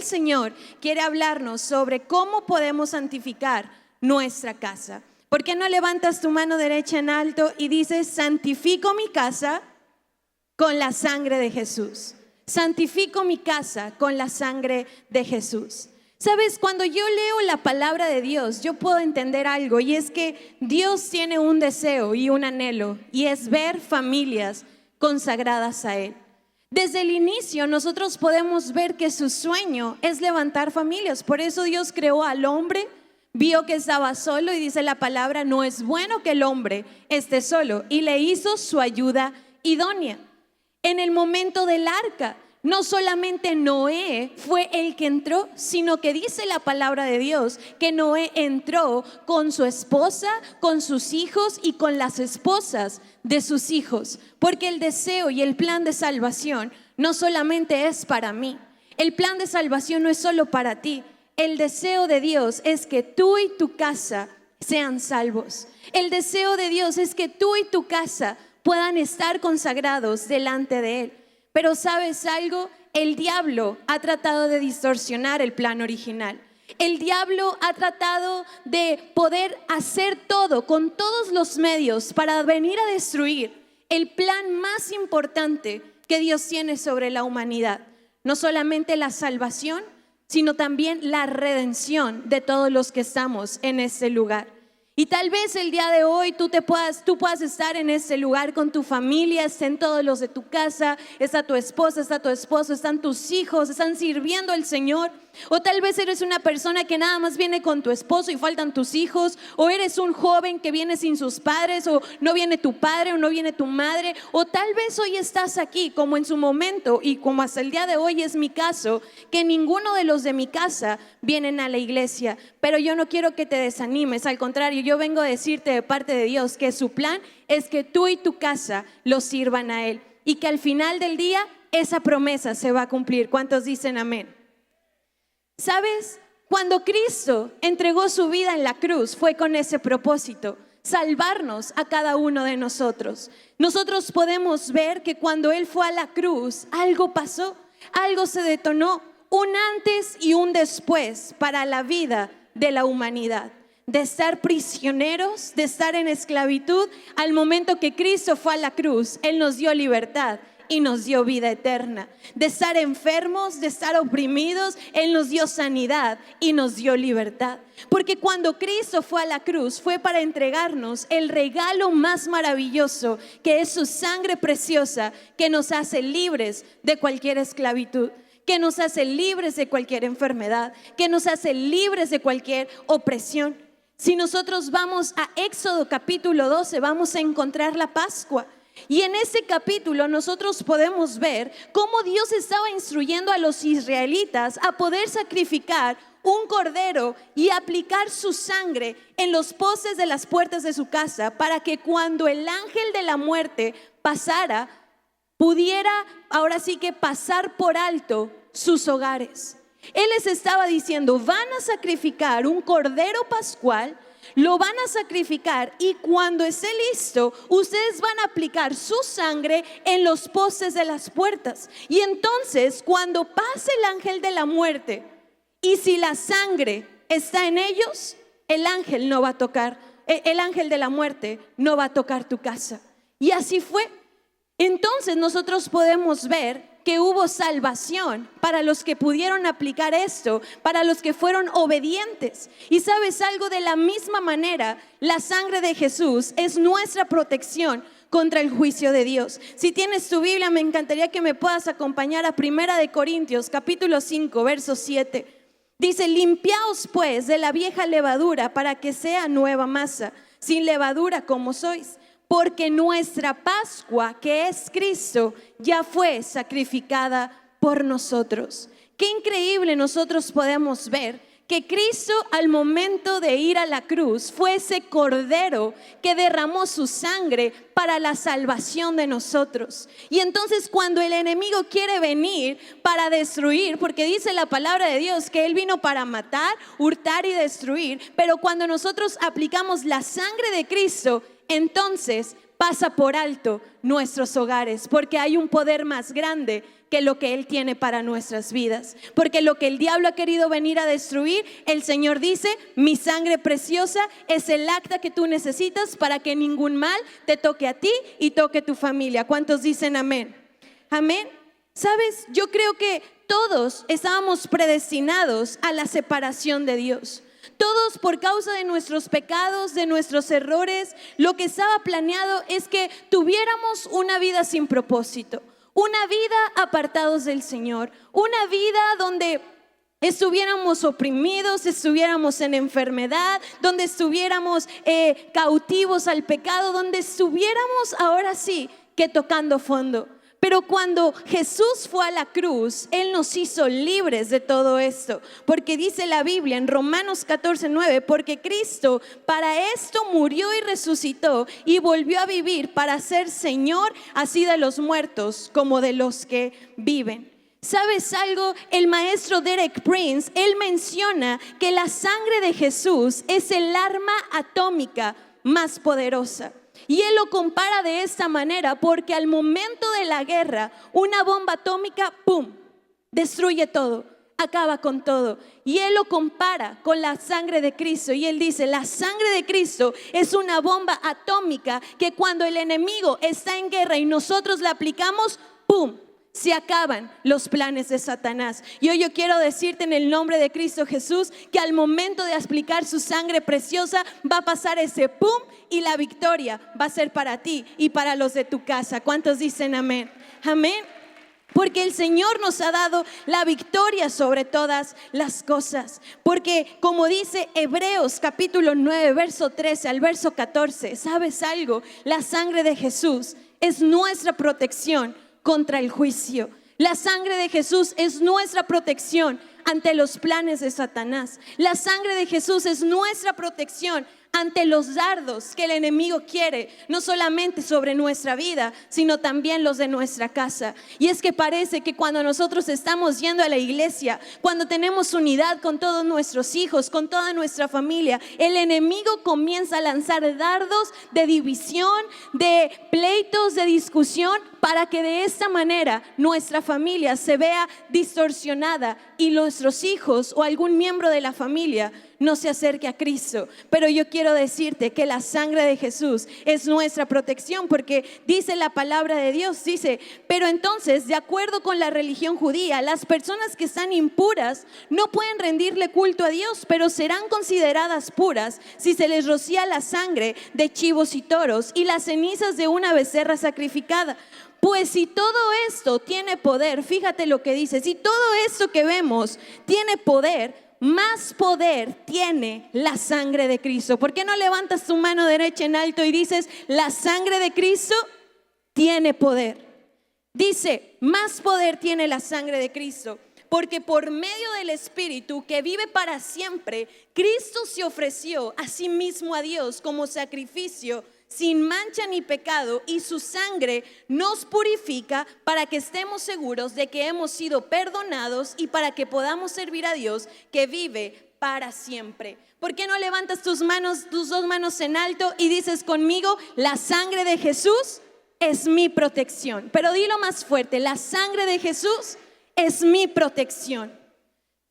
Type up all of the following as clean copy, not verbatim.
Señor quiere hablarnos sobre cómo podemos santificar nuestra casa. ¿Por qué no levantas tu mano derecha en alto y dices: santifico mi casa con la sangre de Jesús? Santifico mi casa con la sangre de Jesús. Sabes, cuando yo leo la palabra de Dios, yo puedo entender algo, y es que Dios tiene un deseo y un anhelo, y es ver familias consagradas a Él. Desde el inicio nosotros podemos ver que su sueño es levantar familias. Por eso Dios creó al hombre, vio que estaba solo y dice la palabra: no es bueno que el hombre esté solo, y le hizo su ayuda idónea. En el momento del arca, no solamente Noé fue el que entró, sino que dice la palabra de Dios que Noé entró con su esposa, con sus hijos y con las esposas de sus hijos, porque el deseo y el plan de salvación no solamente es para mí. El plan de salvación no es solo para ti. El deseo de Dios es que tú y tu casa sean salvos. El deseo de Dios es que tú y tu casa puedan estar consagrados delante de Él. Pero ¿sabes algo? El diablo ha tratado de distorsionar el plan original. El diablo ha tratado de poder hacer todo con todos los medios para venir a destruir el plan más importante que Dios tiene sobre la humanidad. No solamente la salvación, sino también la redención de todos los que estamos en este lugar. Y tal vez el día de hoy tú puedas estar en este lugar con tu familia, estén todos los de tu casa, está tu esposa, está tu esposo, están tus hijos, están sirviendo al Señor. O tal vez eres una persona que nada más viene con tu esposo y faltan tus hijos. O eres un joven que viene sin sus padres, o no viene tu padre o no viene tu madre. O tal vez hoy estás aquí como en su momento, y como hasta el día de hoy es mi caso, que ninguno de los de mi casa vienen a la iglesia. Pero yo no quiero que te desanimes, al contrario, yo vengo a decirte de parte de Dios que su plan es que tú y tu casa lo sirvan a Él, y que al final del día esa promesa se va a cumplir. ¿Cuántos dicen amén? ¿Sabes? Cuando Cristo entregó su vida en la cruz fue con ese propósito: salvarnos a cada uno de nosotros. Nosotros podemos ver que cuando Él fue a la cruz, algo pasó, algo se detonó, un antes y un después para la vida de la humanidad. De estar prisioneros, de estar en esclavitud, al momento que Cristo fue a la cruz, Él nos dio libertad y nos dio vida eterna. De estar enfermos, de estar oprimidos, Él nos dio sanidad y nos dio libertad. Porque cuando Cristo fue a la cruz, fue para entregarnos el regalo más maravilloso, que es su sangre preciosa, que nos hace libres de cualquier esclavitud, que nos hace libres de cualquier enfermedad, que nos hace libres de cualquier opresión. Si nosotros vamos a Éxodo capítulo 12, vamos a encontrar la Pascua. Y en ese capítulo nosotros podemos ver cómo Dios estaba instruyendo a los israelitas a poder sacrificar un cordero y aplicar su sangre en los postes de las puertas de su casa, para que cuando el ángel de la muerte pasara, pudiera ahora sí que pasar por alto sus hogares. Él les estaba diciendo: van a sacrificar un cordero pascual, lo van a sacrificar, y cuando esté listo, ustedes van a aplicar su sangre en los postes de las puertas. Y entonces, cuando pase el ángel de la muerte, y si la sangre está en ellos, el ángel no va a tocar, el ángel de la muerte no va a tocar tu casa. Y así fue. Entonces nosotros podemos ver que hubo salvación para los que pudieron aplicar esto, para los que fueron obedientes. Y sabes algo, de la misma manera, la sangre de Jesús es nuestra protección contra el juicio de Dios. Si tienes tu Biblia, me encantaría que me puedas acompañar a 1 Corintios capítulo 5, verso 7. Dice: limpiaos pues de la vieja levadura para que sea nueva masa, sin levadura como sois. Porque nuestra Pascua, que es Cristo, ya fue sacrificada por nosotros. Qué increíble nosotros podemos ver que Cristo, al momento de ir a la cruz, fue ese cordero que derramó su sangre para la salvación de nosotros. Y entonces, cuando el enemigo quiere venir para destruir, porque dice la palabra de Dios que Él vino para matar, hurtar y destruir, pero cuando nosotros aplicamos la sangre de Cristo, entonces pasa por alto nuestros hogares, porque hay un poder más grande que lo que Él tiene para nuestras vidas. Porque lo que el diablo ha querido venir a destruir, el Señor dice: mi sangre preciosa es el acta que tú necesitas para que ningún mal te toque a ti y toque tu familia. ¿Cuántos dicen amén? Amén. ¿Sabes? Yo creo que todos estábamos predestinados a la separación de Dios. Todos, por causa de nuestros pecados, de nuestros errores, lo que estaba planeado es que tuviéramos una vida sin propósito, una vida apartados del Señor, una vida donde estuviéramos oprimidos, estuviéramos en enfermedad, donde estuviéramos cautivos al pecado, donde estuviéramos ahora sí que tocando fondo. Pero cuando Jesús fue a la cruz, Él nos hizo libres de todo esto. Porque dice la Biblia en Romanos 14:9, porque Cristo para esto murió y resucitó y volvió a vivir para ser Señor así de los muertos como de los que viven. ¿Sabes algo? El maestro Derek Prince, él menciona que la sangre de Jesús es el arma atómica más poderosa. Y él lo compara de esta manera porque al momento de la guerra, una bomba atómica, ¡pum!, destruye todo, acaba con todo. Y él lo compara con la sangre de Cristo. Y él dice: la sangre de Cristo es una bomba atómica que cuando el enemigo está en guerra y nosotros la aplicamos, ¡pum!, se acaban los planes de Satanás. Y hoy yo quiero decirte en el nombre de Cristo Jesús que al momento de aplicar su sangre preciosa va a pasar ese pum y la victoria va a ser para ti y para los de tu casa. ¿Cuántos dicen amén? Amén. Porque el Señor nos ha dado la victoria sobre todas las cosas. Porque como dice Hebreos capítulo 9, verso 13 al verso 14, ¿sabes algo? La sangre de Jesús es nuestra protección contra el juicio. La sangre de Jesús es nuestra protección ante los planes de Satanás. La sangre de Jesús es nuestra protección ante los dardos que el enemigo quiere, no solamente sobre nuestra vida, sino también los de nuestra casa. Y es que parece que cuando nosotros estamos yendo a la iglesia, cuando tenemos unidad con todos nuestros hijos, con toda nuestra familia, el enemigo comienza a lanzar dardos de división, de pleitos, de discusión, para que de esta manera nuestra familia se vea distorsionada y nuestros hijos o algún miembro de la familia no se acerque a Cristo. Pero yo quiero decirte que la sangre de Jesús es nuestra protección, porque dice la palabra de Dios, dice: pero entonces, de acuerdo con la religión judía, las personas que están impuras no pueden rendirle culto a Dios, pero serán consideradas puras si se les rocía la sangre de chivos y toros y las cenizas de una becerra sacrificada. Pues si todo esto tiene poder, fíjate lo que dice, si todo esto que vemos tiene poder, más poder tiene la sangre de Cristo. ¿Por qué no levantas tu mano derecha en alto y dices: la sangre de Cristo tiene poder? Dice: más poder tiene la sangre de Cristo, porque por medio del Espíritu que vive para siempre, Cristo se ofreció a sí mismo a Dios como sacrificio sin mancha ni pecado, y su sangre nos purifica para que estemos seguros de que hemos sido perdonados y para que podamos servir a Dios que vive para siempre. ¿Por qué no levantas tus dos manos en alto y dices conmigo: la sangre de Jesús es mi protección? Pero dilo más fuerte: la sangre de Jesús es mi protección.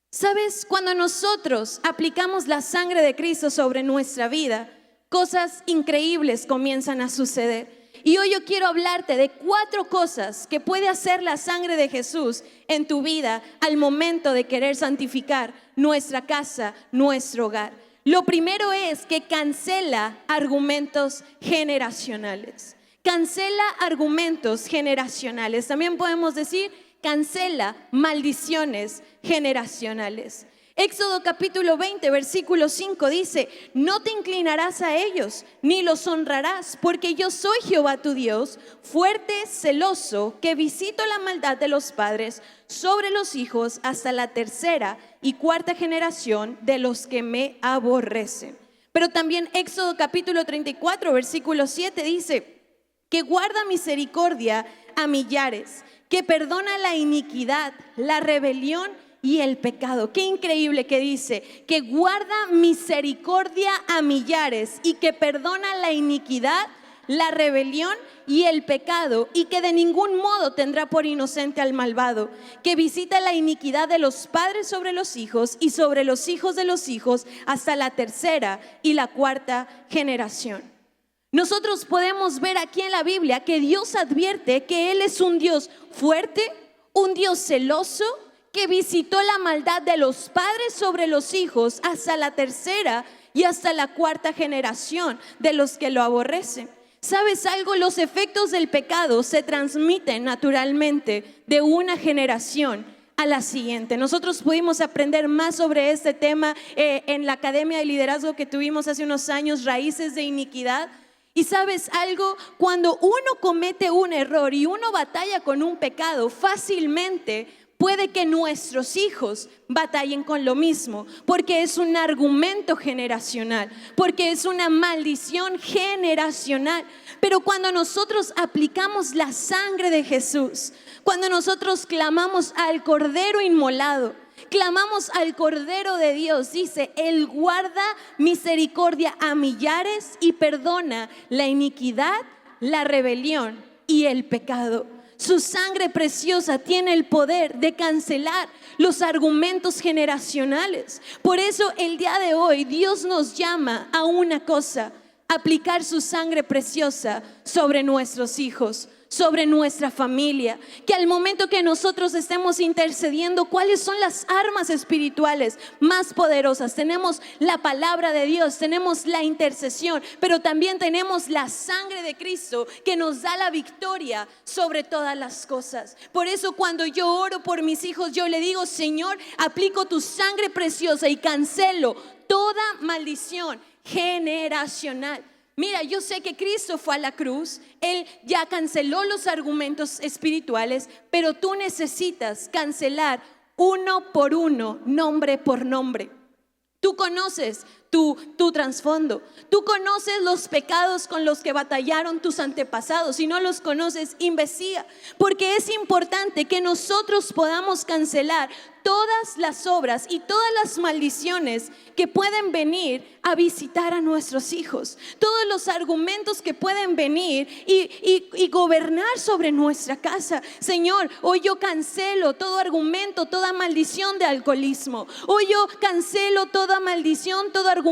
¿Sabes? Cuando nosotros aplicamos la sangre de Cristo sobre nuestra vida, cosas increíbles comienzan a suceder. Y hoy yo quiero hablarte de 4 cosas que puede hacer la sangre de Jesús en tu vida al momento de querer santificar nuestra casa, nuestro hogar. Lo primero es que cancela argumentos generacionales. Cancela argumentos generacionales. También podemos decir: cancela maldiciones generacionales. Éxodo capítulo 20, versículo 5 dice: no te inclinarás a ellos, ni los honrarás, porque yo soy Jehová tu Dios, fuerte, celoso, que visito la maldad de los padres sobre los hijos hasta la 3ª y 4ª generación de los que me aborrecen. Pero también Éxodo capítulo 34, versículo 7 dice: que guarda misericordia a millares, que perdona la iniquidad, la rebelión y el pecado. Qué increíble que dice: que guarda misericordia a millares y que perdona la iniquidad, la rebelión y el pecado, y que de ningún modo tendrá por inocente al malvado, que visita la iniquidad de los padres sobre los hijos y sobre los hijos de los hijos hasta la tercera y la cuarta generación. Nosotros podemos ver aquí en la Biblia que Dios advierte que Él es un Dios fuerte, un Dios celoso, que visitó la maldad de los padres sobre los hijos hasta la tercera y hasta la cuarta generación de los que lo aborrecen. ¿Sabes algo? Los efectos del pecado se transmiten naturalmente de una generación a la siguiente. Nosotros pudimos aprender más sobre este tema en la Academia de Liderazgo que tuvimos hace unos años, Raíces de Iniquidad. Y ¿sabes algo? Cuando uno comete un error y uno batalla con un pecado, fácilmente puede que nuestros hijos batallen con lo mismo, porque es un argumento generacional, porque es una maldición generacional. Pero cuando nosotros aplicamos la sangre de Jesús, cuando nosotros clamamos al Cordero inmolado, clamamos al Cordero de Dios, dice, Él guarda misericordia a millares y perdona la iniquidad, la rebelión y el pecado. Su sangre preciosa tiene el poder de cancelar los argumentos generacionales. Por eso el día de hoy Dios nos llama a una cosa: aplicar su sangre preciosa sobre nuestros hijos, sobre nuestra familia. Que al momento que nosotros estemos intercediendo, ¿cuáles son las armas espirituales más poderosas? Tenemos la palabra de Dios, tenemos la intercesión, pero también tenemos la sangre de Cristo que nos da la victoria sobre todas las cosas. Por eso cuando yo oro por mis hijos, yo le digo: Señor, aplico tu sangre preciosa y cancelo toda maldición generacional. Mira, yo sé que Cristo fue a la cruz, Él ya canceló los argumentos espirituales, pero tú necesitas cancelar uno por uno, nombre por nombre. Tú conoces tu trasfondo, tú conoces los pecados con los que batallaron tus antepasados. Si no los conoces, investiga, porque es importante que nosotros podamos cancelar todas las obras y todas las maldiciones que pueden venir a visitar a nuestros hijos, todos los argumentos que pueden venir y gobernar sobre nuestra casa. Señor, hoy yo cancelo todo argumento, toda maldición de alcoholismo. Hoy yo cancelo toda maldición, todo argumento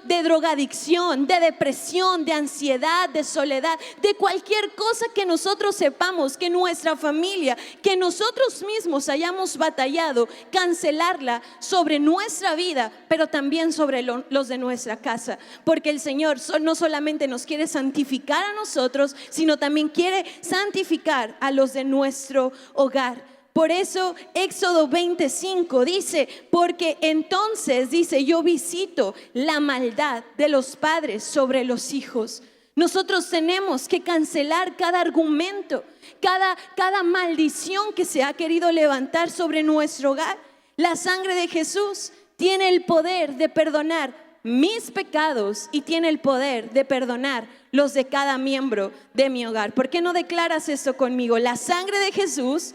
de drogadicción, de depresión, de ansiedad, de soledad, de cualquier cosa que nosotros sepamos que nuestra familia, que nosotros mismos hayamos batallado, cancelarla sobre nuestra vida, pero también sobre los de nuestra casa, porque el Señor no solamente nos quiere santificar a nosotros, sino también quiere santificar a los de nuestro hogar. Por eso Éxodo 25 dice: porque entonces, dice, yo visito la maldad de los padres sobre los hijos. Nosotros tenemos que cancelar cada argumento, cada maldición que se ha querido levantar sobre nuestro hogar. La sangre de Jesús tiene el poder de perdonar mis pecados y tiene el poder de perdonar los de cada miembro de mi hogar. ¿Por qué no declaras esto conmigo? La sangre de Jesús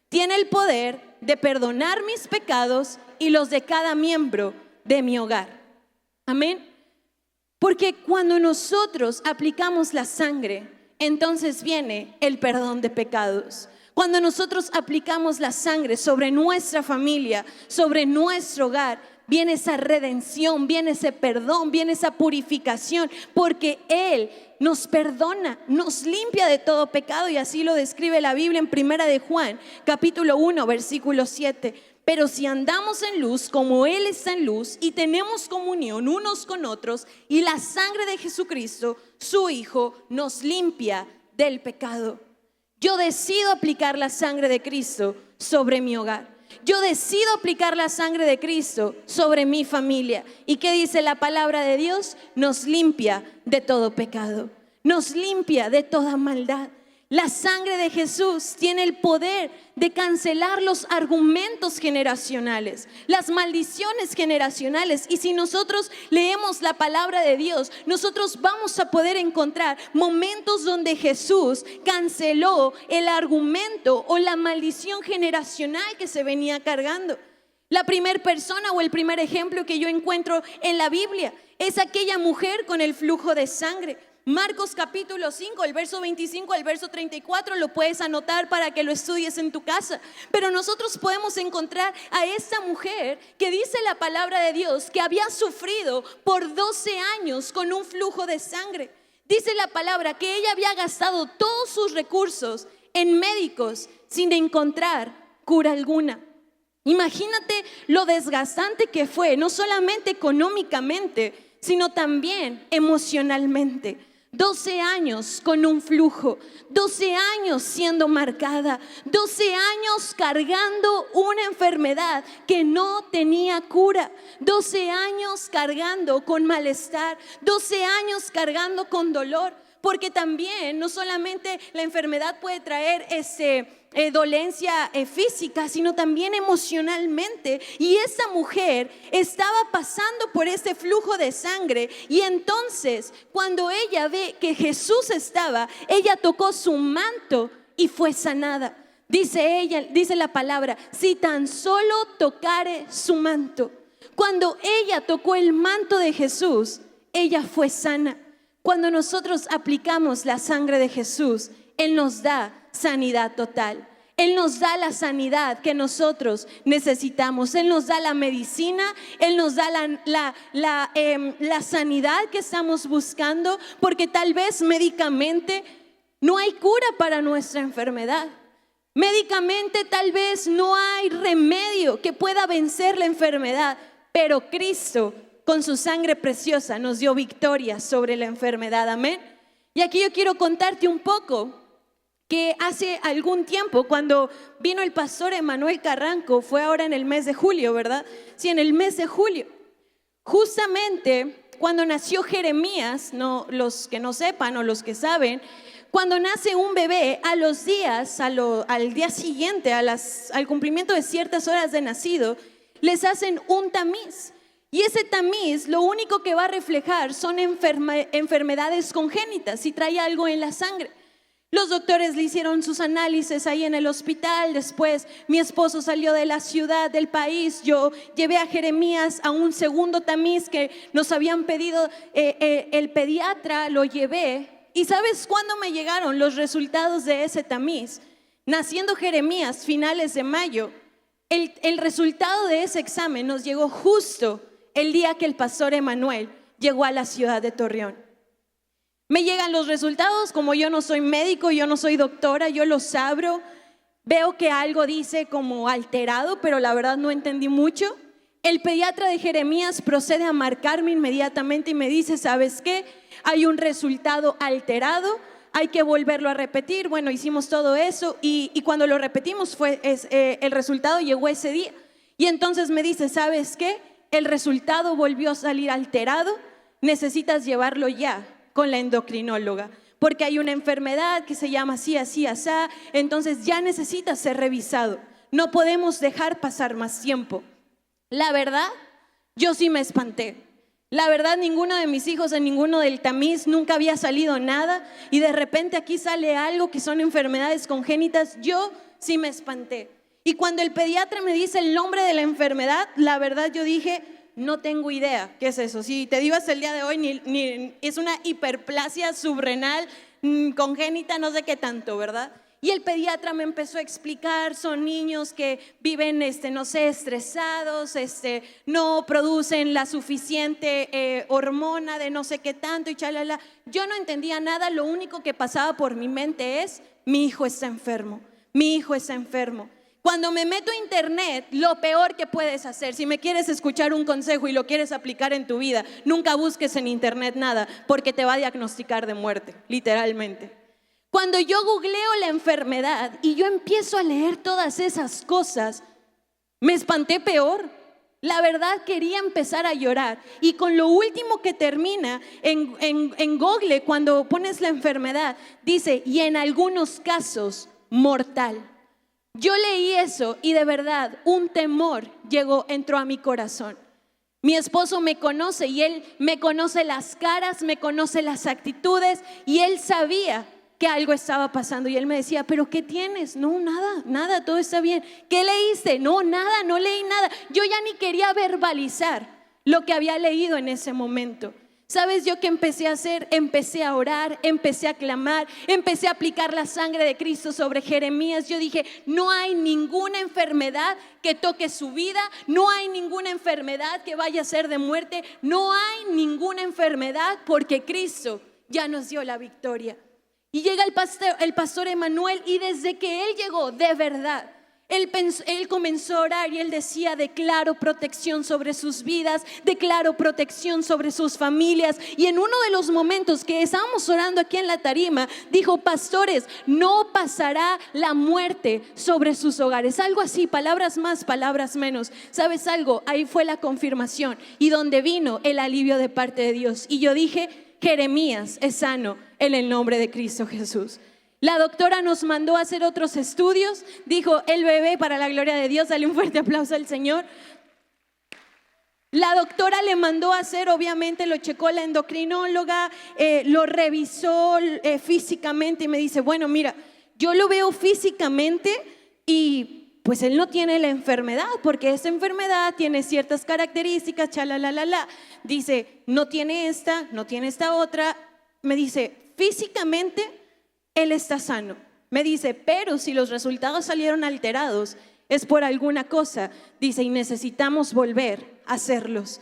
tiene el poder de perdonar mis pecados y los de cada miembro de mi hogar. Amén. Porque cuando nosotros aplicamos la sangre, entonces viene el perdón de pecados. Cuando nosotros aplicamos la sangre sobre nuestra familia, sobre nuestro hogar, viene esa redención, viene ese perdón, viene esa purificación, porque Él nos perdona, nos limpia de todo pecado, y así lo describe la Biblia en 1 de Juan, capítulo 1, versículo 7. Pero si andamos en luz como Él está en luz, y tenemos comunión unos con otros, y la sangre de Jesucristo, su Hijo, nos limpia del pecado. Yo decido aplicar la sangre de Cristo sobre mi hogar. Yo decido aplicar la sangre de Cristo sobre mi familia. ¿Y qué dice la palabra de Dios? Nos limpia de todo pecado, nos limpia de toda maldad. La sangre de Jesús tiene el poder de cancelar los argumentos generacionales, las maldiciones generacionales. Y si nosotros leemos la palabra de Dios, nosotros vamos a poder encontrar momentos donde Jesús canceló el argumento o la maldición generacional que se venía cargando. La primera persona o el primer ejemplo que yo encuentro en la Biblia es aquella mujer con el flujo de sangre. Marcos capítulo 5, el verso 25 al verso 34, lo puedes anotar para que lo estudies en tu casa. Pero nosotros podemos encontrar a esta mujer que dice la palabra de Dios que había sufrido por 12 años con un flujo de sangre. Dice la palabra que ella había gastado todos sus recursos en médicos sin encontrar cura alguna. Imagínate lo desgastante que fue, no solamente económicamente, sino también emocionalmente. 12 años con un flujo, 12 años siendo marcada, 12 años cargando una enfermedad que no tenía cura, 12 años cargando con malestar, 12 años cargando con dolor. Porque también no solamente la enfermedad puede traer dolencia física, sino también emocionalmente. Y esta mujer estaba pasando por este flujo de sangre. Y entonces, cuando ella ve que Jesús estaba, ella tocó su manto y fue sanada. Dice la palabra, si tan solo tocare su manto. Cuando ella tocó el manto de Jesús, ella fue sana. Cuando nosotros aplicamos la sangre de Jesús, Él nos da sanidad total. Él nos da la sanidad que nosotros necesitamos. Él nos da la medicina, Él nos da la sanidad que estamos buscando, porque tal vez médicamente no hay cura para nuestra enfermedad. Médicamente tal vez no hay remedio que pueda vencer la enfermedad, pero Cristo con su sangre preciosa nos dio victoria sobre la enfermedad, amén. Y aquí yo quiero contarte un poco que hace algún tiempo, cuando vino el pastor Emanuel Carranco, fue ahora en el mes de julio, ¿verdad? Sí, en el mes de julio. Justamente cuando nació Jeremías, no, los que no sepan o los que saben, cuando nace un bebé, a los días, al día siguiente, al cumplimiento de ciertas horas de nacido, les hacen un tamiz. Y ese tamiz lo único que va a reflejar son enfermedades congénitas, si trae algo en la sangre. Los doctores le hicieron sus análisis ahí en el hospital. Después mi esposo salió de la ciudad, del país. Yo llevé a Jeremías a un segundo tamiz que nos habían pedido el pediatra, lo llevé. ¿Y sabes cuándo me llegaron los resultados de ese tamiz? Naciendo Jeremías, finales de mayo, el resultado de ese examen nos llegó justo el día que el pastor Emanuel llegó a la ciudad de Torreón. Me llegan los resultados, como yo no soy médico, yo no soy doctora, yo los abro, veo que algo dice como alterado, pero la verdad no entendí mucho. El pediatra de Jeremías procede a marcarme inmediatamente y me dice, ¿sabes qué? Hay un resultado alterado, hay que volverlo a repetir. Bueno, hicimos todo eso y cuando lo repetimos el resultado llegó ese día. Y entonces me dice, ¿sabes qué? El resultado volvió a salir alterado, necesitas llevarlo ya con la endocrinóloga, porque hay una enfermedad que se llama así, así, así, entonces ya necesita ser revisado. No podemos dejar pasar más tiempo. La verdad, yo sí me espanté. La verdad, ninguno de mis hijos en ninguno del tamiz nunca había salido nada y de repente aquí sale algo que son enfermedades congénitas. Yo sí me espanté. Y cuando el pediatra me dice el nombre de la enfermedad, la verdad yo dije, no tengo idea qué es eso. Si te digo hasta el día de hoy, es una hiperplasia subrenal congénita, no sé qué tanto, ¿verdad? Y el pediatra me empezó a explicar, son niños que viven, no sé, estresados, no producen la suficiente hormona de no sé qué tanto y chalala. Yo no entendía nada, lo único que pasaba por mi mente es, mi hijo está enfermo, mi hijo está enfermo. Cuando me meto a internet, lo peor que puedes hacer, si me quieres escuchar un consejo y lo quieres aplicar en tu vida, nunca busques en internet nada, porque te va a diagnosticar de muerte, literalmente. Cuando yo googleo la enfermedad y yo empiezo a leer todas esas cosas, me espanté peor. La verdad quería empezar a llorar. Y con lo último que termina en Google, cuando pones la enfermedad, dice, y en algunos casos, mortal. Yo leí eso y de verdad un temor entró a mi corazón. Mi esposo me conoce y él me conoce las caras, me conoce las actitudes y él sabía que algo estaba pasando y él me decía, ¿pero qué tienes? No, nada, todo está bien. ¿Qué leíste? No, nada, no leí nada. Yo ya ni quería verbalizar lo que había leído en ese momento. ¿Sabes yo qué empecé a hacer? Empecé a orar, empecé a clamar, empecé a aplicar la sangre de Cristo sobre Jeremías. Yo dije, no hay ninguna enfermedad que toque su vida, no hay ninguna enfermedad que vaya a ser de muerte, no hay ninguna enfermedad porque Cristo ya nos dio la victoria. Y llega el pastor Emanuel, y desde que él llegó, de verdad, él comenzó a orar y él decía: declaro protección sobre sus vidas, declaro protección sobre sus familias. Y en uno de los momentos que estábamos orando aquí en la tarima, dijo: pastores, no pasará la muerte sobre sus hogares. Algo así, palabras más, palabras menos. ¿Sabes algo? Ahí fue la confirmación y donde vino el alivio de parte de Dios. Y yo dije: Jeremías es sano en el nombre de Cristo Jesús. La doctora nos mandó a hacer otros estudios. Dijo: el bebé, para la gloria de Dios, dale un fuerte aplauso al Señor. La doctora le mandó a hacer, obviamente lo checó la endocrinóloga, lo revisó físicamente y me dice: bueno, mira, yo lo veo físicamente y pues él no tiene la enfermedad, porque esta enfermedad tiene ciertas características, chalalala. Dice: no tiene esta, no tiene esta otra. Me dice: físicamente él está sano. Me dice: pero si los resultados salieron alterados, es por alguna cosa. Dice: y necesitamos volver a hacerlos.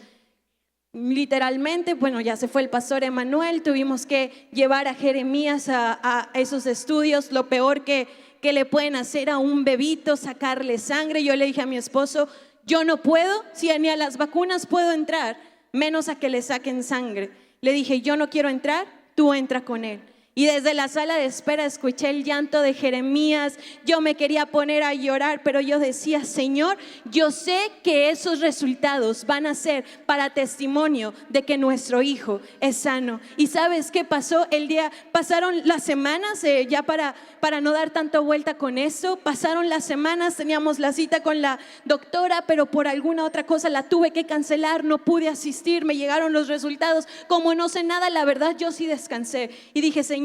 Literalmente, bueno, ya se fue el pastor Emanuel, tuvimos que llevar a Jeremías a esos estudios. Lo peor que le pueden hacer a un bebito, sacarle sangre. Yo le dije a mi esposo: yo no puedo, si ni a las vacunas puedo entrar, menos a que le saquen sangre. Le dije: yo no quiero entrar, tú entra con él. Y desde la sala de espera escuché el llanto de Jeremías. Yo me quería poner a llorar, pero yo decía: Señor, yo sé que esos resultados van a ser para testimonio de que nuestro hijo es sano. ¿Y sabes qué pasó? Pasaron las semanas, ya para no dar tanto vuelta con eso, pasaron las semanas, teníamos la cita con la doctora, pero por alguna otra cosa la tuve que cancelar, no pude asistir, me llegaron los resultados. Como no sé nada, la verdad yo sí descansé y dije: Señor,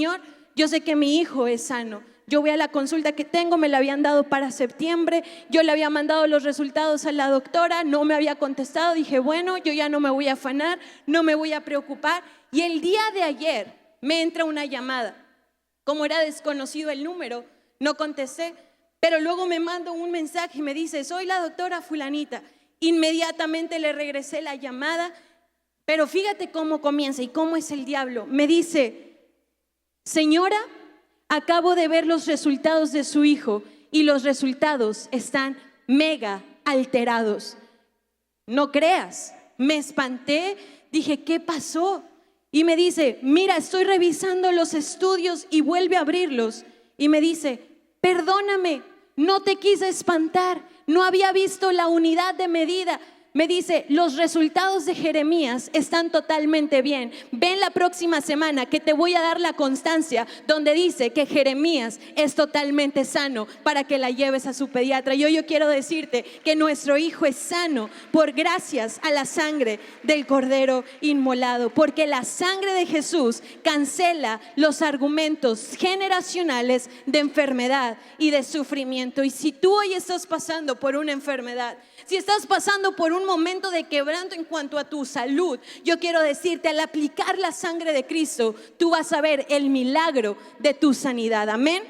yo sé que mi hijo es sano. Yo voy a la consulta que tengo, me la habían dado para septiembre, yo le había mandado los resultados a la doctora, no me había contestado. Dije: bueno, yo ya no me voy a afanar, no me voy a preocupar. Y el día de ayer me entra una llamada. Como era desconocido el número, no contesté, pero luego me manda un mensaje y me dice: soy la doctora fulanita. Inmediatamente le regresé la llamada, pero fíjate cómo comienza y cómo es el diablo. Me dice: señora, acabo de ver los resultados de su hijo y los resultados están mega alterados. No creas, me espanté, dije: ¿qué pasó? Y me dice: mira, estoy revisando los estudios, y vuelve a abrirlos. Y me dice: perdóname, no te quise espantar, no había visto la unidad de medida. Me dice: los resultados de Jeremías están totalmente bien. Ven la próxima semana que te voy a dar la constancia donde dice que Jeremías es totalmente sano, para que la lleves a su pediatra. Yo quiero decirte que nuestro hijo es sano por gracias a la sangre del Cordero inmolado, porque la sangre de Jesús cancela los argumentos generacionales de enfermedad y de sufrimiento. Y si tú hoy estás pasando por una enfermedad, si estás pasando por un momento de quebranto en cuanto a tu salud, yo quiero decirte: al aplicar la sangre de Cristo, tú vas a ver el milagro de tu sanidad. Amén.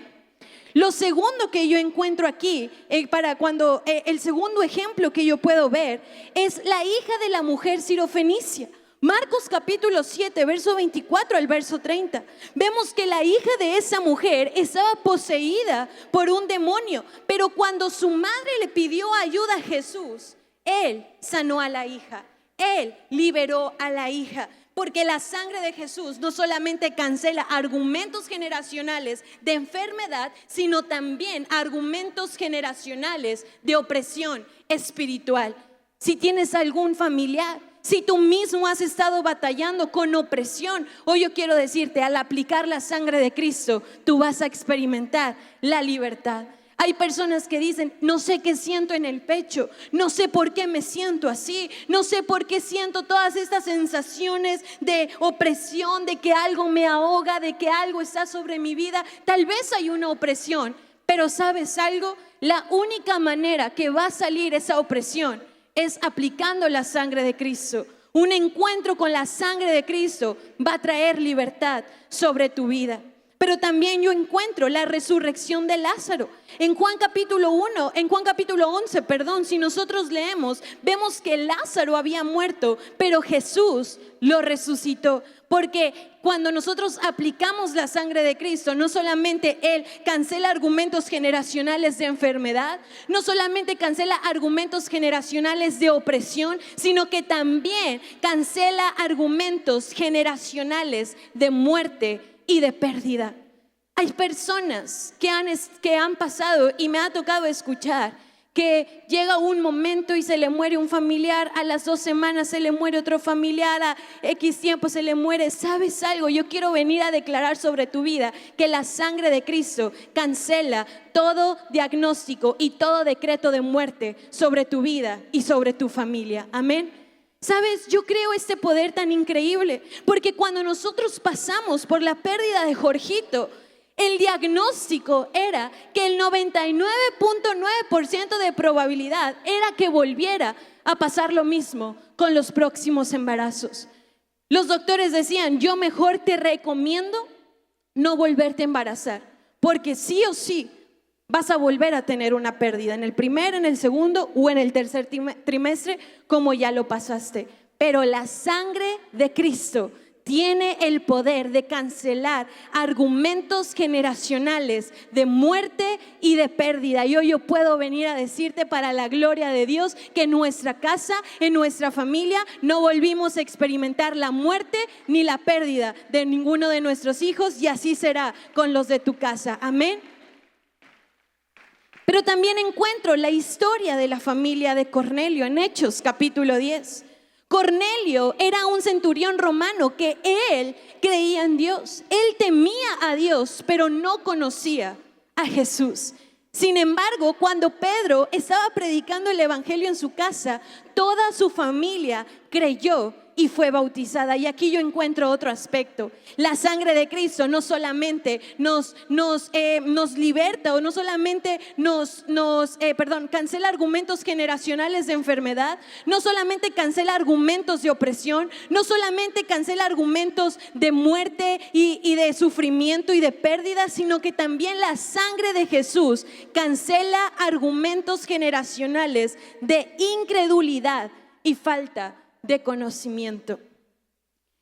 Lo segundo que yo encuentro aquí, el segundo ejemplo que yo puedo ver, es la hija de la mujer sirofenicia. Marcos capítulo 7, verso 24 al verso 30. Vemos que la hija de esa mujer estaba poseída por un demonio, pero cuando su madre le pidió ayuda a Jesús, Él sanó a la hija, Él liberó a la hija. Porque la sangre de Jesús no solamente cancela argumentos generacionales de enfermedad, sino también argumentos generacionales de opresión espiritual. Si tienes algún familiar, si tú mismo has estado batallando con opresión, hoy yo quiero decirte: al aplicar la sangre de Cristo, tú vas a experimentar la libertad. Hay personas que dicen: no sé qué siento en el pecho, no sé por qué me siento así, no sé por qué siento todas estas sensaciones de opresión, de que algo me ahoga, de que algo está sobre mi vida. Tal vez hay una opresión, pero ¿sabes algo? La única manera que va a salir esa opresión es aplicando la sangre de Cristo. Un encuentro con la sangre de Cristo va a traer libertad sobre tu vida. Pero también yo encuentro la resurrección de Lázaro. En Juan capítulo 11, si nosotros leemos, vemos que Lázaro había muerto, pero Jesús lo resucitó. Porque cuando nosotros aplicamos la sangre de Cristo, no solamente Él cancela argumentos generacionales de enfermedad, no solamente cancela argumentos generacionales de opresión, sino que también cancela argumentos generacionales de muerte y de pérdida. Hay personas que han pasado, y me ha tocado escuchar, que llega un momento y se le muere un familiar, a las 2 semanas se le muere otro familiar, a X tiempo se le muere. ¿Sabes algo? Yo quiero venir a declarar sobre tu vida que la sangre de Cristo cancela todo diagnóstico y todo decreto de muerte sobre tu vida y sobre tu familia. Amén. ¿Sabes? Yo creo este poder tan increíble, porque cuando nosotros pasamos por la pérdida de Jorgito, el diagnóstico era que el 99.9% de probabilidad era que volviera a pasar lo mismo con los próximos embarazos. Los doctores decían, yo mejor te recomiendo no volverte a embarazar, porque sí o sí vas a volver a tener una pérdida en el primer, en el segundo o en el tercer trimestre, como ya lo pasaste. Pero la sangre de Cristo tiene el poder de cancelar argumentos generacionales de muerte y de pérdida. Y hoy yo puedo venir a decirte, para la gloria de Dios, que en nuestra casa, en nuestra familia, no volvimos a experimentar la muerte ni la pérdida de ninguno de nuestros hijos, y así será con los de tu casa. Amén. Pero también encuentro la historia de la familia de Cornelio en Hechos capítulo 10. Cornelio era un centurión romano que él creía en Dios. Él temía a Dios, pero no conocía a Jesús. Sin embargo, cuando Pedro estaba predicando el evangelio en su casa, toda su familia creyó y fue bautizada. Y aquí yo encuentro otro aspecto. La sangre de Cristo no solamente nos liberta, o no solamente cancela argumentos generacionales de enfermedad, no solamente cancela argumentos de opresión, no solamente cancela argumentos de muerte y de sufrimiento y de pérdida, sino que también la sangre de Jesús cancela argumentos generacionales de incredulidad y falta de conocimiento.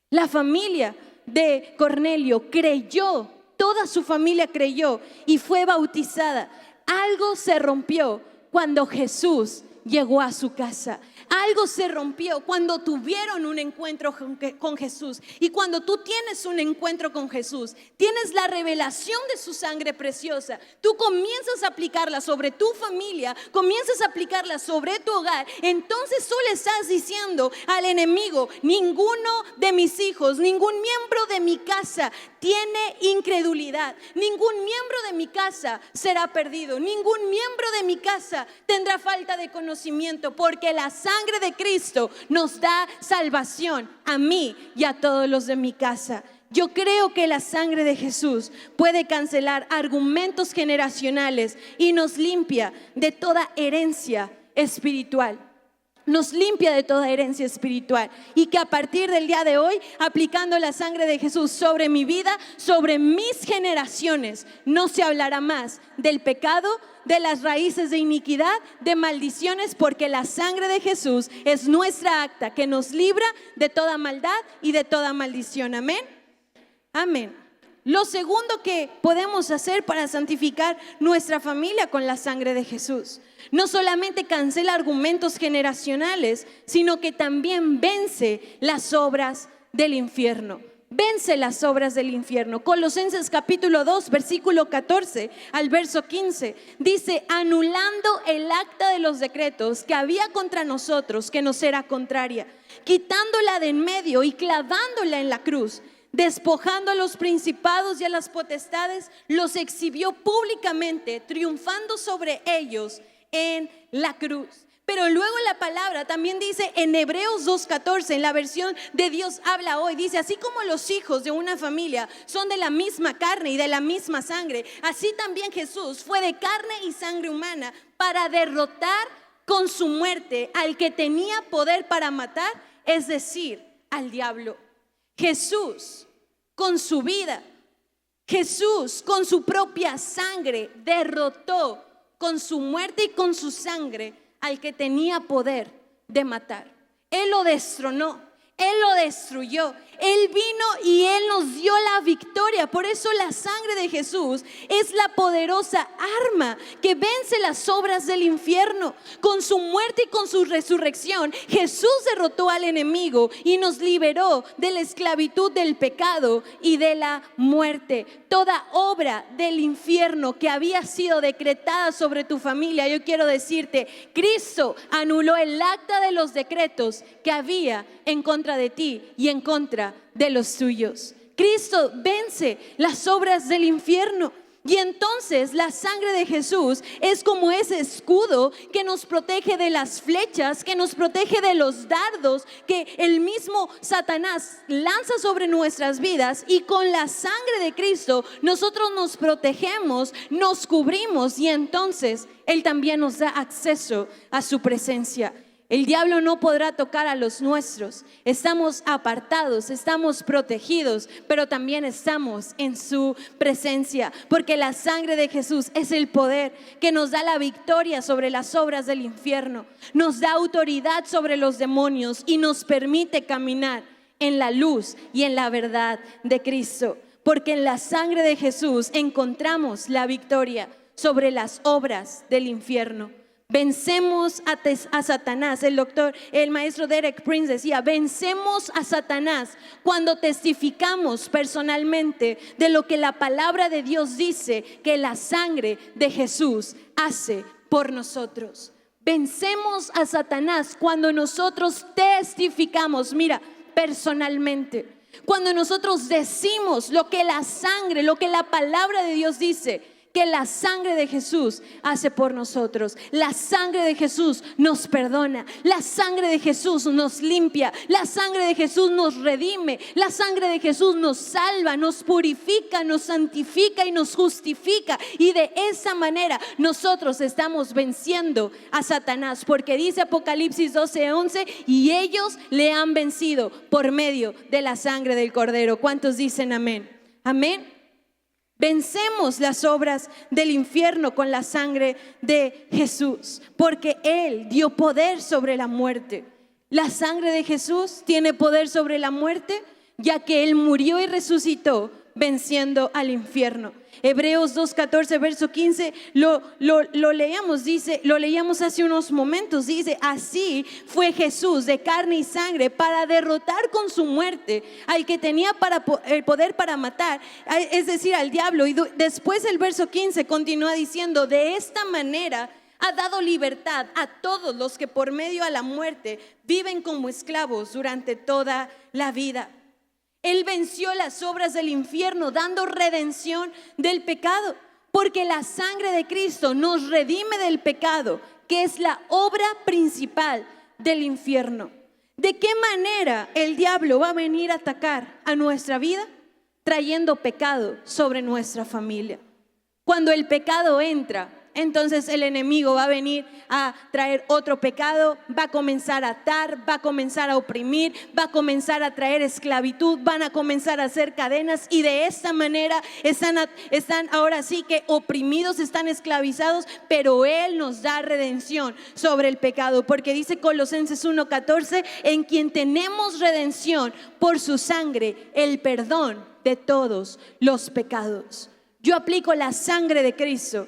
La familia de Cornelio creyó, toda su familia creyó y fue bautizada. Algo se rompió cuando Jesús llegó a su casa. Algo se rompió cuando tuvieron un encuentro con Jesús. Y cuando tú tienes un encuentro con Jesús, tienes la revelación de su sangre preciosa, tú comienzas a aplicarla sobre tu familia, comienzas a aplicarla sobre tu hogar. Entonces tú le estás diciendo al enemigo, ninguno de mis hijos, ningún miembro de mi casa tiene incredulidad, ningún miembro de mi casa será perdido, ningún miembro de mi casa tendrá falta de conocimiento, porque la sangre de Cristo nos da salvación a mí y a todos los de mi casa. Yo creo que la sangre de Jesús puede cancelar argumentos generacionales y nos limpia de toda herencia espiritual. Nos limpia de toda herencia espiritual, y que a partir del día de hoy, aplicando la sangre de Jesús sobre mi vida, sobre mis generaciones, no se hablará más del pecado, de las raíces de iniquidad, de maldiciones, porque la sangre de Jesús es nuestra acta que nos libra de toda maldad y de toda maldición. Amén. Amén. Lo segundo que podemos hacer para santificar nuestra familia con la sangre de Jesús, no solamente cancela argumentos generacionales, sino que también vence las obras del infierno. Vence las obras del infierno. Colosenses capítulo 2, versículo 14 al verso 15, dice: anulando el acta de los decretos que había contra nosotros, que nos era contraria, quitándola de en medio y clavándola en la cruz, despojando a los principados y a las potestades, los exhibió públicamente, triunfando sobre ellos en la cruz. Pero luego la palabra también dice en Hebreos 2:14, en la versión de Dios habla hoy, dice: así como los hijos de una familia son de la misma carne y de la misma sangre, así también Jesús fue de carne y sangre humana para derrotar con su muerte al que tenía poder para matar, es decir, al diablo. Jesús, con su vida, Jesús, con su propia sangre, derrotó con su muerte y con su sangre al que tenía poder de matar. Él lo destronó, Él lo destruyó. Él vino y Él nos dio la victoria. Por eso la sangre de Jesús es la poderosa arma que vence las obras del infierno. Con su muerte y con su resurrección, Jesús derrotó al enemigo y nos liberó de la esclavitud del pecado y de la muerte. Toda obra del infierno que había sido decretada sobre tu familia, yo quiero decirte, Cristo anuló el acta de los decretos que había en contra de ti y en contra de los tuyos. Cristo vence las obras del infierno. Y entonces la sangre de Jesús es como ese escudo que nos protege de las flechas, que nos protege de los dardos que el mismo Satanás lanza sobre nuestras vidas. Y con la sangre de Cristo nosotros nos protegemos, nos cubrimos y entonces Él también nos da acceso a su presencia. El diablo no podrá tocar a los nuestros. Estamos apartados, estamos protegidos, pero también estamos en su presencia, porque la sangre de Jesús es el poder que nos da la victoria sobre las obras del infierno, nos da autoridad sobre los demonios y nos permite caminar en la luz y en la verdad de Cristo, porque en la sangre de Jesús encontramos la victoria sobre las obras del infierno. Vencemos a Satanás. El maestro Derek Prince decía, vencemos a Satanás cuando testificamos personalmente de lo que la palabra de Dios dice que la sangre de Jesús hace por nosotros. Vencemos a Satanás cuando nosotros testificamos, mira, personalmente. Cuando nosotros decimos lo que la sangre, lo que la palabra de Dios dice que la sangre de Jesús hace por nosotros. La sangre de Jesús nos perdona, la sangre de Jesús nos limpia, la sangre de Jesús nos redime, la sangre de Jesús nos salva, nos purifica, nos santifica y nos justifica. Y de esa manera nosotros estamos venciendo a Satanás, porque dice Apocalipsis 12:11, y ellos le han vencido por medio de la sangre del Cordero. ¿Cuántos dicen amén? Amén. Vencemos las obras del infierno con la sangre de Jesús, porque Él dio poder sobre la muerte. La sangre de Jesús tiene poder sobre la muerte, ya que Él murió y resucitó venciendo al infierno. Hebreos 2:14 verso 15 lo leíamos, dice, lo leíamos hace unos momentos, dice, así fue Jesús de carne y sangre para derrotar con su muerte al que tenía el poder para matar, es decir, al diablo. Y después el verso 15 continúa diciendo, de esta manera ha dado libertad a todos los que por medio a la muerte viven como esclavos durante toda la vida. Él venció las obras del infierno dando redención del pecado, porque la sangre de Cristo nos redime del pecado, que es la obra principal del infierno. ¿De qué manera el diablo va a venir a atacar a nuestra vida? Trayendo pecado sobre nuestra familia. Cuando el pecado entra, entonces el enemigo va a venir a traer otro pecado, va a comenzar a atar, va a comenzar a oprimir, va a comenzar a traer esclavitud, van a comenzar a hacer cadenas, y de esta manera están ahora sí que oprimidos, están esclavizados, pero Él nos da redención sobre el pecado, porque dice Colosenses 1:14, en quien tenemos redención por su sangre, el perdón de todos los pecados. Yo aplico la sangre de Cristo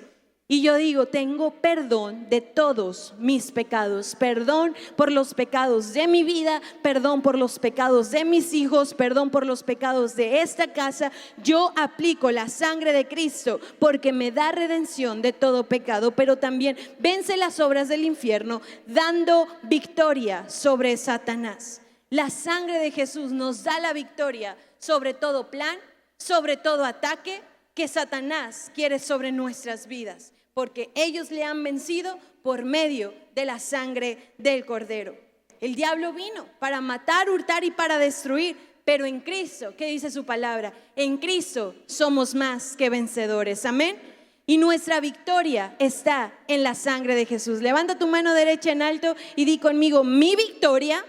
y yo digo, tengo perdón de todos mis pecados, perdón por los pecados de mi vida, perdón por los pecados de mis hijos, perdón por los pecados de esta casa. Yo aplico la sangre de Cristo porque me da redención de todo pecado, pero también vence las obras del infierno dando victoria sobre Satanás. La sangre de Jesús nos da la victoria sobre todo plan, sobre todo ataque que Satanás quiere sobre nuestras vidas, porque ellos le han vencido por medio de la sangre del Cordero. El diablo vino para matar, hurtar y para destruir, pero en Cristo, ¿qué dice su palabra? En Cristo somos más que vencedores, amén. Y nuestra victoria está en la sangre de Jesús. Levanta tu mano derecha en alto y di conmigo, mi victoria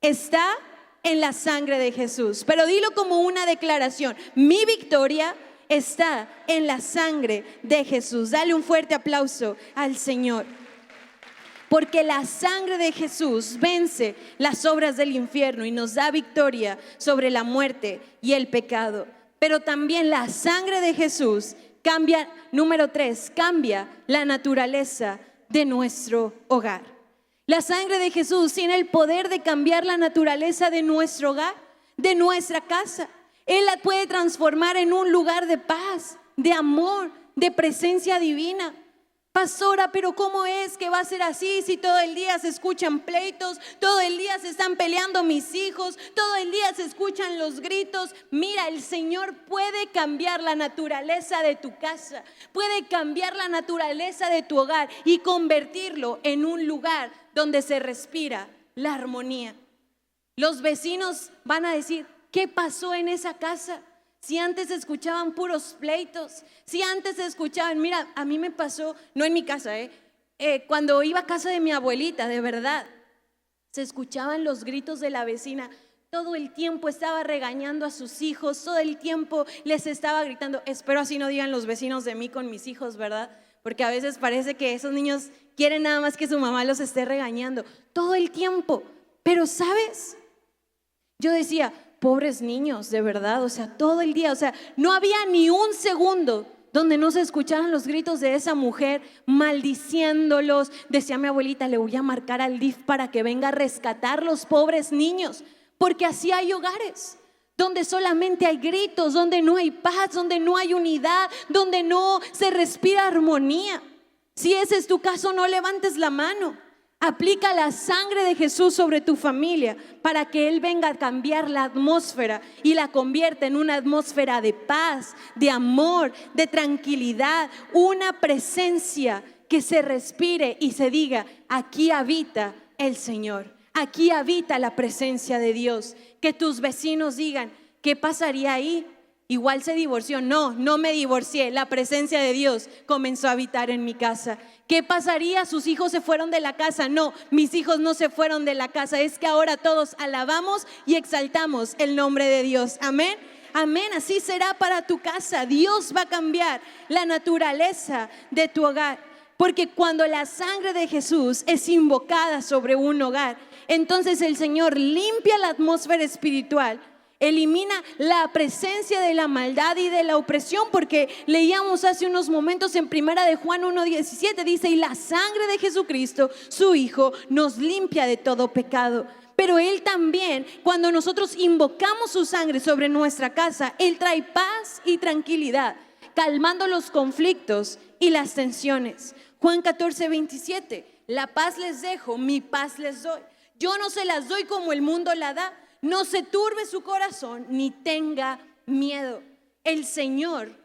está en la sangre de Jesús. Pero dilo como una declaración: mi victoria está en la sangre de Jesús. Dale un fuerte aplauso al Señor. Porque la sangre de Jesús vence las obras del infierno y nos da victoria sobre la muerte y el pecado. Pero también la sangre de Jesús cambia, número 3, cambia la naturaleza de nuestro hogar. La sangre de Jesús tiene el poder de cambiar la naturaleza de nuestro hogar, de nuestra casa. Él la puede transformar en un lugar de paz, de amor, de presencia divina. Pastora, pero ¿cómo es que va a ser así si todo el día se escuchan pleitos, todo el día se están peleando mis hijos, todo el día se escuchan los gritos? Mira, el Señor puede cambiar la naturaleza de tu casa, puede cambiar la naturaleza de tu hogar y convertirlo en un lugar donde se respira la armonía. Los vecinos van a decir: ¿qué pasó en esa casa? Si antes se escuchaban puros pleitos, si antes se escuchaban, mira, a mí me pasó, no en mi casa, cuando iba a casa de mi abuelita, de verdad, se escuchaban los gritos de la vecina. Todo el tiempo estaba regañando a sus hijos, todo el tiempo les estaba gritando. Espero así no digan los vecinos de mí con mis hijos, ¿verdad? Porque a veces parece que esos niños quieren nada más que su mamá los esté regañando todo el tiempo. Pero ¿sabes? Yo decía: pobres niños, de verdad, o sea, todo el día, o sea, no había ni un segundo donde no se escucharan los gritos de esa mujer maldiciéndolos. Decía mi abuelita: le voy a marcar al DIF para que venga a rescatar los pobres niños, porque así hay hogares donde solamente hay gritos, donde no hay paz, donde no hay unidad, donde no se respira armonía. Si ese es tu caso, no levantes la mano. Aplica la sangre de Jesús sobre tu familia para que Él venga a cambiar la atmósfera y la convierta en una atmósfera de paz, de amor, de tranquilidad, una presencia que se respire y se diga: aquí habita el Señor, aquí habita la presencia de Dios. Que tus vecinos digan: ¿qué pasaría ahí? Igual se divorció. No, no me divorcié. La presencia de Dios comenzó a habitar en mi casa. ¿Qué pasaría? ¿Sus hijos se fueron de la casa? No, mis hijos no se fueron de la casa. Es que ahora todos alabamos y exaltamos el nombre de Dios. Amén. Amén, así será para tu casa. Dios va a cambiar la naturaleza de tu hogar. Porque cuando la sangre de Jesús es invocada sobre un hogar, entonces el Señor limpia la atmósfera espiritual, elimina la presencia de la maldad y de la opresión, porque leíamos hace unos momentos en primera de Juan 1:17, dice: y la sangre de Jesucristo, su Hijo, nos limpia de todo pecado. Pero Él también, cuando nosotros invocamos su sangre sobre nuestra casa, Él trae paz y tranquilidad, calmando los conflictos y las tensiones. Juan 14:27, la paz les dejo, mi paz les doy. Yo no se las doy como el mundo la da. No se turbe su corazón ni tenga miedo. El Señor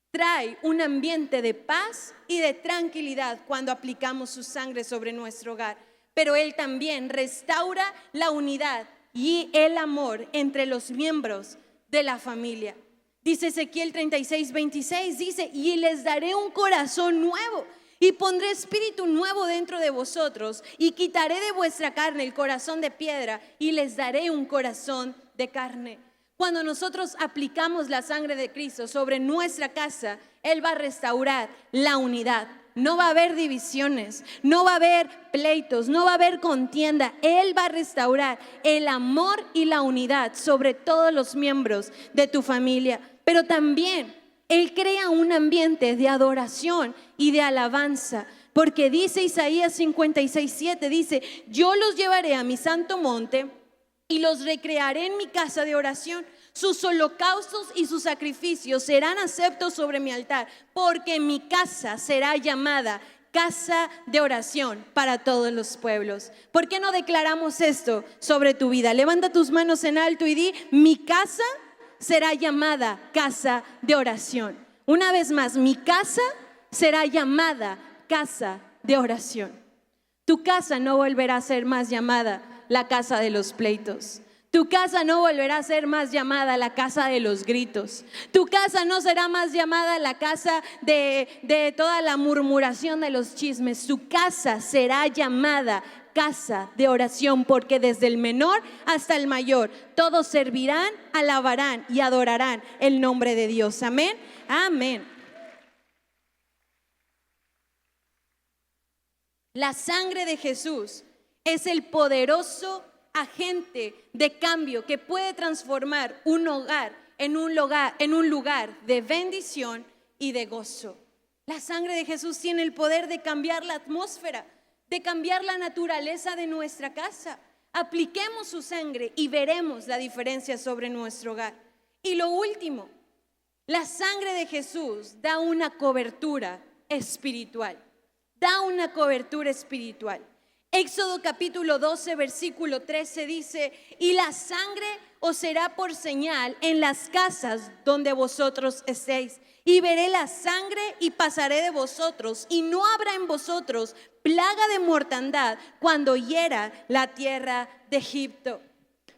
trae un ambiente de paz y de tranquilidad cuando aplicamos su sangre sobre nuestro hogar. Pero Él también restaura la unidad y el amor entre los miembros de la familia. Dice Ezequiel 36:26, dice: y les daré un corazón nuevo y pondré espíritu nuevo dentro de vosotros, y quitaré de vuestra carne el corazón de piedra, y les daré un corazón de carne. Cuando nosotros aplicamos la sangre de Cristo sobre nuestra casa, Él va a restaurar la unidad. No va a haber divisiones, no va a haber pleitos, no va a haber contienda. Él va a restaurar el amor y la unidad sobre todos los miembros de tu familia. Pero también Él crea un ambiente de adoración y de alabanza, porque dice Isaías 56:7, dice: yo los llevaré a mi santo monte y los recrearé en mi casa de oración. Sus holocaustos y sus sacrificios serán aceptos sobre mi altar, porque mi casa será llamada casa de oración para todos los pueblos. ¿Por qué no declaramos esto sobre tu vida? Levanta tus manos en alto y di: mi casa será llamada casa de oración. Una vez más, mi casa será llamada casa de oración. Tu casa no volverá a ser más llamada la casa de los pleitos. Tu casa no volverá a ser más llamada la casa de los gritos. Tu casa no será más llamada la casa de toda la murmuración de los chismes. Tu casa será llamada casa de oración, porque desde el menor hasta el mayor, todos servirán, alabarán y adorarán el nombre de Dios. Amén. Amén. La sangre de Jesús es el poderoso agente de cambio que puede transformar un hogar en un lugar de bendición y de gozo. La sangre de Jesús tiene el poder de cambiar la atmósfera, de cambiar la naturaleza de nuestra casa. Apliquemos su sangre y veremos la diferencia sobre nuestro hogar. Y lo último, la sangre de Jesús da una cobertura espiritual. Da una cobertura espiritual. Éxodo capítulo 12, versículo 13 dice: y la sangre os será por señal en las casas donde vosotros estéis. Y veré la sangre y pasaré de vosotros, y no habrá en vosotros plaga de mortandad cuando hiera la tierra de Egipto.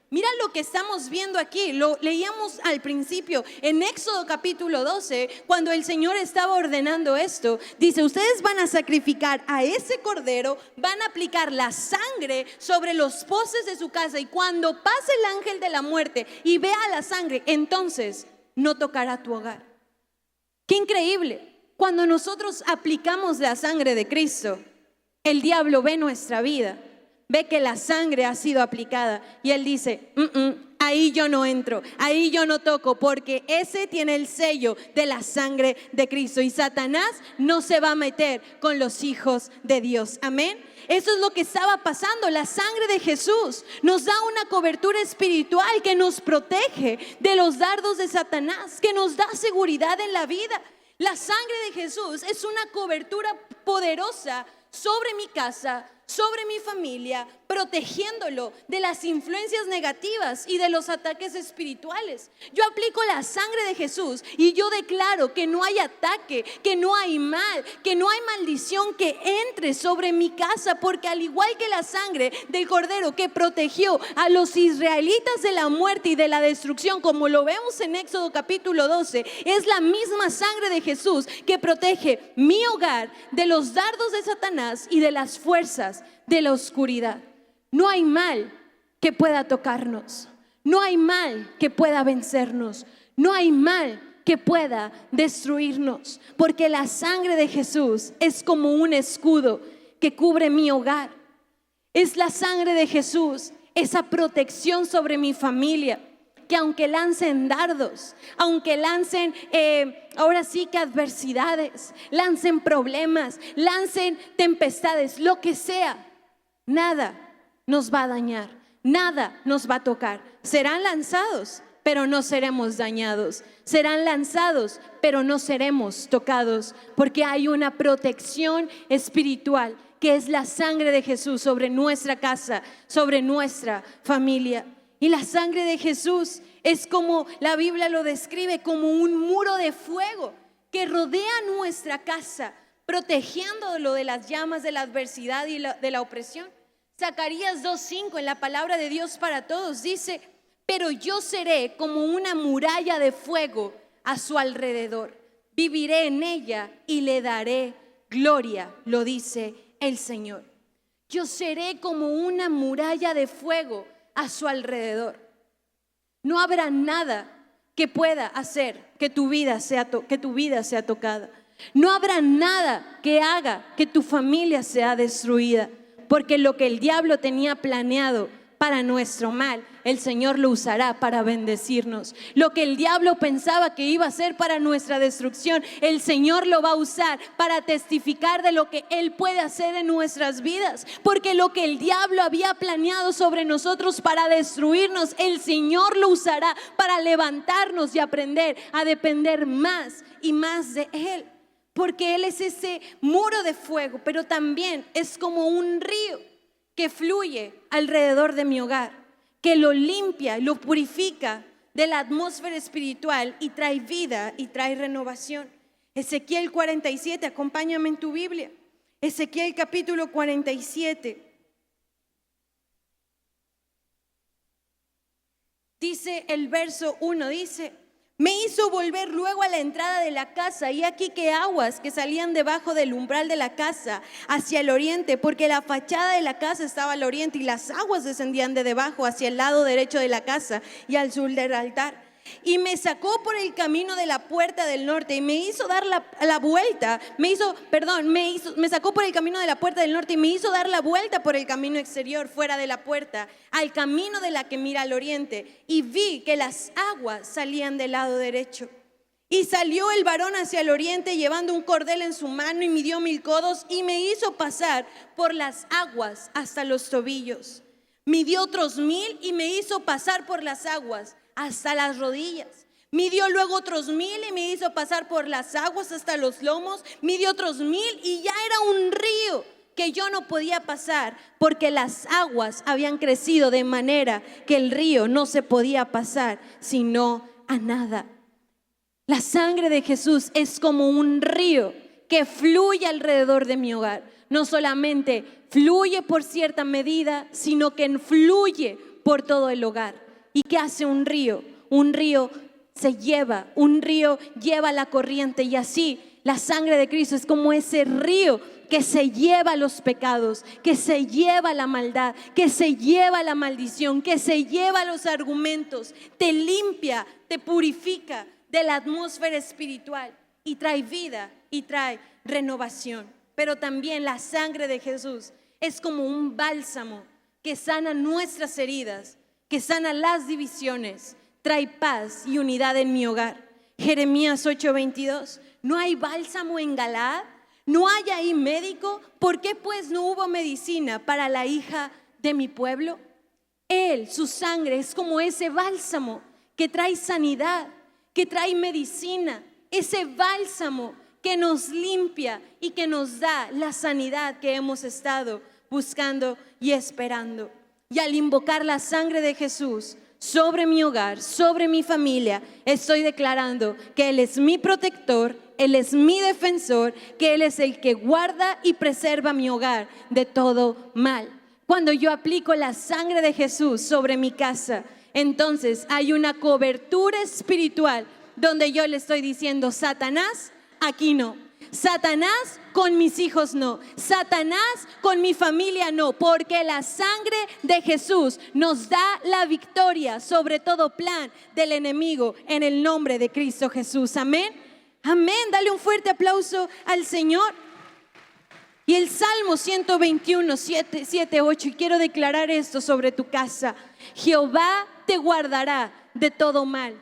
Mira lo que estamos viendo aquí, lo leíamos al principio en Éxodo capítulo 12, cuando el Señor estaba ordenando esto. Dice: ustedes van a sacrificar a ese cordero, van a aplicar la sangre sobre los postes de su casa, y cuando pase el ángel de la muerte y vea la sangre, entonces no tocará tu hogar. ¡Qué increíble! Cuando nosotros aplicamos la sangre de Cristo, el diablo ve nuestra vida, ve que la sangre ha sido aplicada y él dice: ahí yo no entro, ahí yo no toco, porque ese tiene el sello de la sangre de Cristo, y Satanás no se va a meter con los hijos de Dios. Amén. Eso es lo que estaba pasando. La sangre de Jesús nos da una cobertura espiritual que nos protege de los dardos de Satanás, que nos da seguridad en la vida. La sangre de Jesús es una cobertura poderosa sobre mi casa, sobre mi familia, protegiéndolo de las influencias negativas y de los ataques espirituales. Yo aplico la sangre de Jesús y yo declaro que no hay ataque, que no hay mal, que no hay maldición que entre sobre mi casa, porque al igual que la sangre del cordero que protegió a los israelitas de la muerte y de la destrucción, como lo vemos en Éxodo capítulo 12, es la misma sangre de Jesús que protege mi hogar de los dardos de Satanás y de las fuerzas de la oscuridad. No hay mal que pueda tocarnos, no hay mal que pueda vencernos, no hay mal que pueda destruirnos, porque la sangre de Jesús es como un escudo que cubre mi hogar. Es la sangre de Jesús, esa protección sobre mi familia, que aunque lancen dardos, aunque lancen ahora sí que adversidades, lancen problemas, lancen tempestades, lo que sea, nada nos va a dañar, nada nos va a tocar. Serán lanzados, pero no seremos dañados. Serán lanzados, pero no seremos tocados, porque hay una protección espiritual que es la sangre de Jesús sobre nuestra casa, sobre nuestra familia. Y la sangre de Jesús es como la Biblia lo describe, como un muro de fuego que rodea nuestra casa, protegiéndolo de las llamas de la adversidad y de la opresión. Zacarías 2:5 en la palabra de Dios para todos dice: pero yo seré como una muralla de fuego a su alrededor, viviré en ella y le daré gloria, lo dice el Señor. Yo seré como una muralla de fuego a su alrededor. No habrá nada que pueda hacer que tu vida sea tocada. No habrá nada que haga que tu familia sea destruida, porque lo que el diablo tenía planeado para nuestro mal, el Señor lo usará para bendecirnos. Lo que el diablo pensaba que iba a ser para nuestra destrucción, el Señor lo va a usar para testificar de lo que Él puede hacer en nuestras vidas. Porque lo que el diablo había planeado sobre nosotros para destruirnos, el Señor lo usará para levantarnos y aprender a depender más y más de Él. Porque Él es ese muro de fuego, pero también es como un río que fluye alrededor de mi hogar, que lo limpia, lo purifica de la atmósfera espiritual y trae vida y trae renovación. Ezequiel 47, acompáñame en tu Biblia. Ezequiel capítulo 47. Dice el verso 1, dice: Me hizo volver luego a la entrada de la casa, y aquí que aguas que salían debajo del umbral de la casa hacia el oriente, porque la fachada de la casa estaba al oriente y las aguas descendían de debajo hacia el lado derecho de la casa y al sur del altar. Y me sacó por el camino de la puerta del norte y me hizo dar la vuelta, me sacó por el camino de la puerta del norte y me hizo dar la vuelta por el camino exterior, fuera de la puerta, al camino de la que mira al oriente, y vi que las aguas salían del lado derecho. Y salió el varón hacia el oriente llevando un cordel en su mano y midió 1000 codos y me hizo pasar por las aguas hasta los tobillos. Midió otros 1000 y me hizo pasar por las aguas hasta las rodillas. Midió luego otros 1000 y me hizo pasar por las aguas hasta los lomos. Midió otros 1000 y ya era un río que yo no podía pasar, porque las aguas habían crecido de manera que el río no se podía pasar sino a nada. La sangre de Jesús es como un río que fluye alrededor de mi hogar. No solamente fluye por cierta medida, sino que fluye por todo el hogar. ¿Y qué hace un río? Un río lleva la corriente, y así la sangre de Cristo es como ese río que se lleva los pecados, que se lleva la maldad, que se lleva la maldición, que se lleva los argumentos, te limpia, te purifica de la atmósfera espiritual y trae vida y trae renovación. Pero también la sangre de Jesús es como un bálsamo que sana nuestras heridas, que sana las divisiones, trae paz y unidad en mi hogar. Jeremías 8:22, ¿no hay bálsamo en Galaad? ¿No hay ahí médico? ¿Por qué pues no hubo medicina para la hija de mi pueblo? Él, su sangre es como ese bálsamo que trae sanidad, que trae medicina, ese bálsamo que nos limpia y que nos da la sanidad que hemos estado buscando y esperando. Y al invocar la sangre de Jesús sobre mi hogar, sobre mi familia, estoy declarando que Él es mi protector, Él es mi defensor, que Él es el que guarda y preserva mi hogar de todo mal. Cuando yo aplico la sangre de Jesús sobre mi casa, entonces hay una cobertura espiritual donde yo le estoy diciendo: Satanás, aquí no. Satanás, con mis hijos no. Satanás, con mi familia no. Porque la sangre de Jesús nos da la victoria sobre todo plan del enemigo, en el nombre de Cristo Jesús. Amén. Amén. Dale un fuerte aplauso al Señor. Y el Salmo 121, 7, 8. Y quiero declarar esto sobre tu casa: Jehová te guardará de todo mal.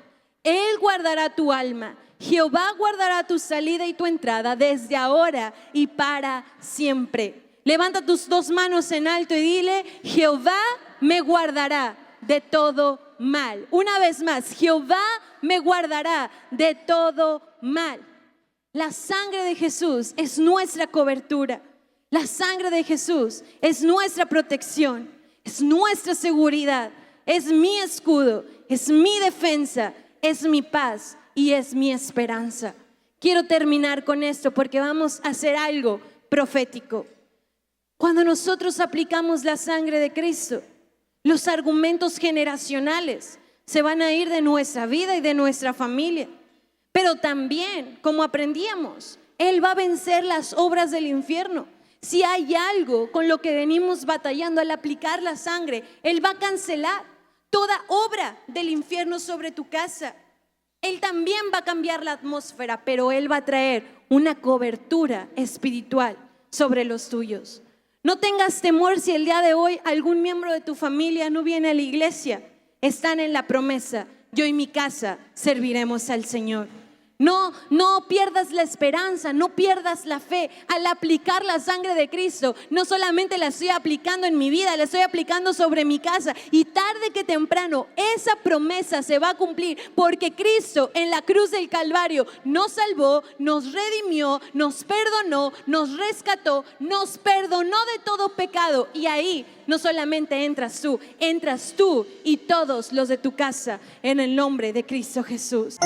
Él guardará tu alma. Jehová guardará tu salida y tu entrada desde ahora y para siempre. Levanta tus dos manos en alto y dile: Jehová me guardará de todo mal. Una vez más: Jehová me guardará de todo mal. La sangre de Jesús es nuestra cobertura. La sangre de Jesús es nuestra protección, es nuestra seguridad, es mi escudo, es mi defensa, es mi paz y es mi esperanza. Quiero terminar con esto porque vamos a hacer algo profético. Cuando nosotros aplicamos la sangre de Cristo, los argumentos generacionales se van a ir de nuestra vida y de nuestra familia. Pero también, como aprendíamos, Él va a vencer las obras del infierno. Si hay algo con lo que venimos batallando al aplicar la sangre, Él va a cancelar toda obra del infierno sobre tu casa. Él también va a cambiar la atmósfera, pero Él va a traer una cobertura espiritual sobre los tuyos. No tengas temor si el día de hoy algún miembro de tu familia no viene a la iglesia. Están en la promesa: yo y mi casa serviremos al Señor. No pierdas la esperanza, no pierdas la fe. Al aplicar la sangre de Cristo, no solamente la estoy aplicando en mi vida, la estoy aplicando sobre mi casa. Y tarde que temprano esa promesa se va a cumplir, porque Cristo en la cruz del Calvario nos salvó, nos redimió, nos perdonó, nos rescató, nos perdonó de todo pecado. Y ahí no solamente entras tú y todos los de tu casa, en el nombre de Cristo Jesús.